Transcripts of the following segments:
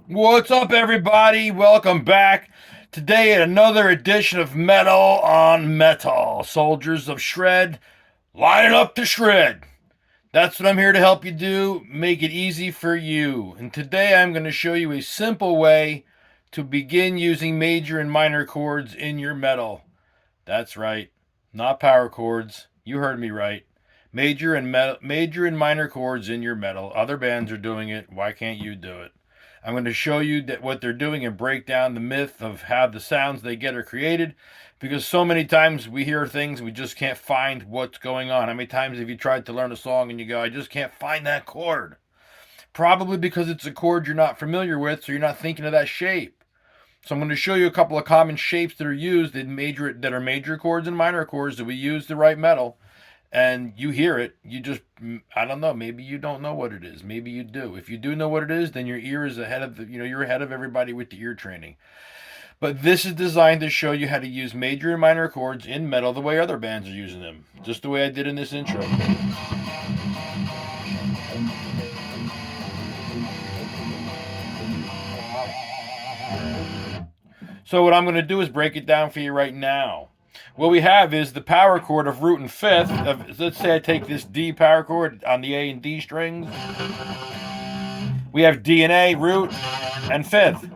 What's up, everybody? Welcome back. Today, at another edition of Metal on Metal. Soldiers of Shred, lining up to shred. That's what I'm here to help you do, make it easy for you. And today, I'm going to show you a simple way to begin using major and minor chords in your metal. That's right, not power chords. You heard me right. Major and minor chords in your metal. Other bands are doing it. Why can't you do it? I'm going to show you what they're doing and break down the myth of how the sounds they get are created, because so many times we hear things we just can't find what's going on. How many times have you tried to learn a song and you go, I just can't find that chord? Probably because it's a chord you're not familiar with, so you're not thinking of that shape. So I'm going to show you a couple of common shapes that are used in major chords and minor chords that we use to write metal. And you hear it, you just, I don't know, maybe you don't know what it is. Maybe you do. If you do know what it is, then your ear is ahead of you're ahead of everybody with the ear training. But this is designed to show you how to use major and minor chords in metal the way other bands are using them. Just the way I did in this intro. So what I'm going to do is break it down for you right now. What we have is the power chord of root and fifth. Let's say I take this D power chord on the A and D strings. We have D and A, root, and fifth.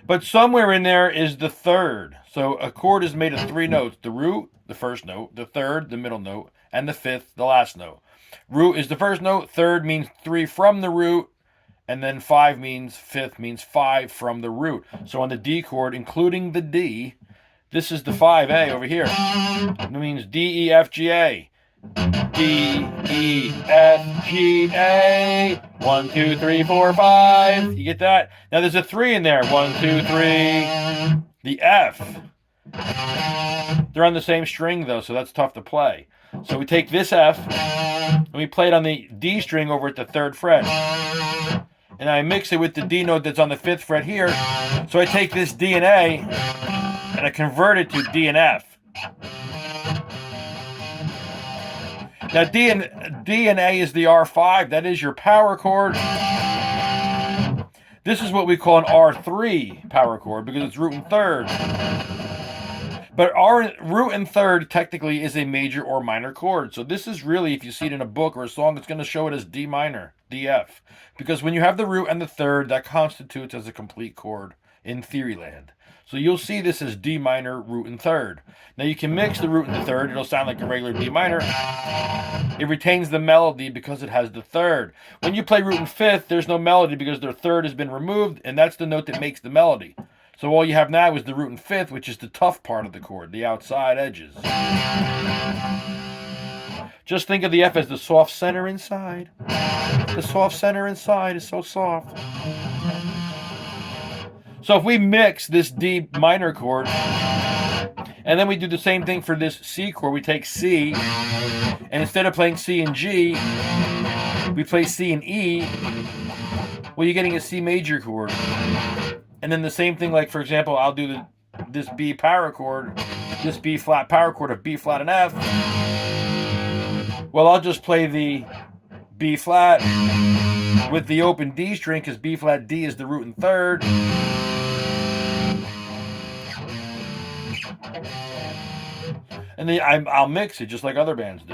But somewhere in there is the third. So a chord is made of three notes. The root, the first note, the third, the middle note, and the fifth, the last note. Root is the first note, third means three from the root, and then fifth means five from the root. So on the D chord, including the D, this is the 5A over here. It means D, E, F, G, A. D, E, F, G, A. 1, 2, 3, 4, 5. You get that? Now there's a 3 in there. 1, 2, 3. The F. They're on the same string though, so that's tough to play. So we take this F and we play it on the D string over at the 3rd fret. And I mix it with the D note that's on the 5th fret here. So I take this D and A and I convert it to D and F. Now D and A is the R5. That is your power chord. This is what we call an R3 power chord because it's root and third. But root and third technically is a major or minor chord. So this is really, if you see it in a book or a song, it's going to show it as D minor, DF. Because when you have the root and the third, that constitutes as a complete chord in theory land. So you'll see this as D minor, root, and third. Now you can mix the root and the third. It'll sound like a regular D minor. It retains the melody because it has the third. When you play root and fifth, there's no melody because their third has been removed, and that's the note that makes the melody. So all you have now is the root and fifth, which is the tough part of the chord, the outside edges. Just think of the F as the soft center inside. The soft center inside is so soft. So if we mix this D minor chord, and then we do the same thing for this C chord, we take C, and instead of playing C and G, we play C and E, well, you're getting a C major chord. And then the same thing, like for example, I'll do this B power chord, this B flat power chord of B flat and F. Well, I'll just play the B flat with the open D string because B flat D is the root and third. And then I'll mix it just like other bands do.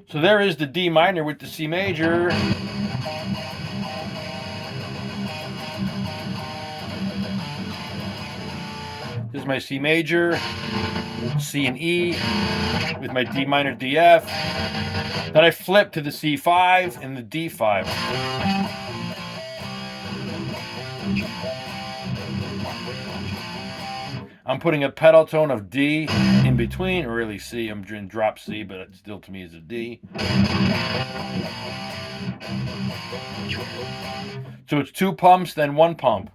So there is the D minor with the C major. This is my C major, C and E with my D minor DF. Then I flip to the C5 and the D5. I'm putting a pedal tone of D in between, or really C. I'm doing drop C, but it still to me is a D. So it's 2 pumps, then 1 pump.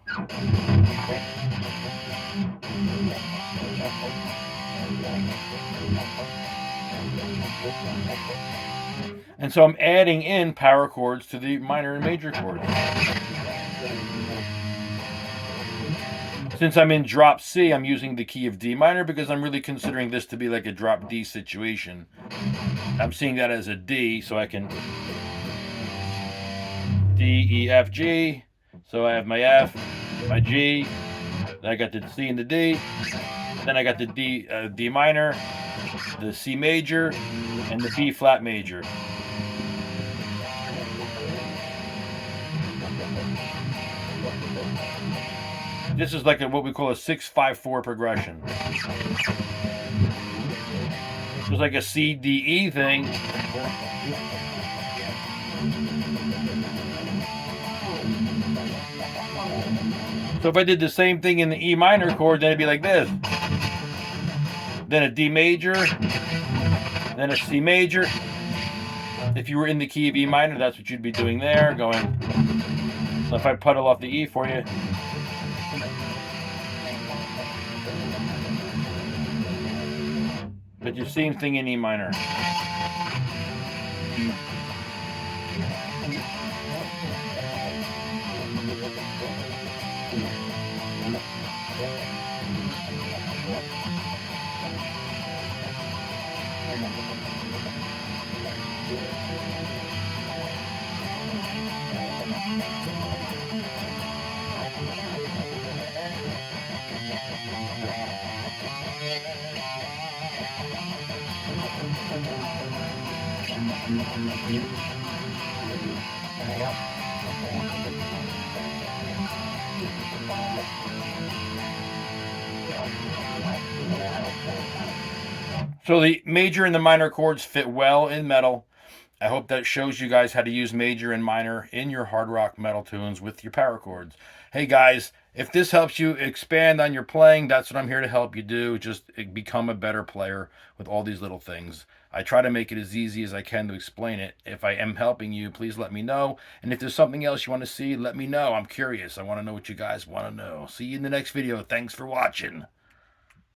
And so I'm adding in power chords to the minor and major chords. Since I'm in drop C, I'm using the key of D minor because I'm really considering this to be like a drop D situation. I'm seeing that as a D, so I can D, E, F, G. So I have my F, my G, then I got the C and the D, then I got the D minor, the C major, and the B flat major. This is like what we call a 6-5-4 progression. It's like a C, D, E thing. So if I did the same thing in the E minor chord, then it'd be like this. Then a D major, then a C major. If you were in the key of E minor, that's what you'd be doing there, going. So if I puddle off the E for you. But the same thing in E minor. So the major and the minor chords fit well in metal. I hope that shows you guys how to use major and minor in your hard rock metal tunes with your power chords. Hey guys, if this helps you expand on your playing, that's what I'm here to help you do. Just become a better player with all these little things. I try to make it as easy as I can to explain it. If I am helping you, please let me know. And if there's something else you want to see, let me know. I'm curious. I want to know what you guys want to know. See you in the next video. Thanks for watching.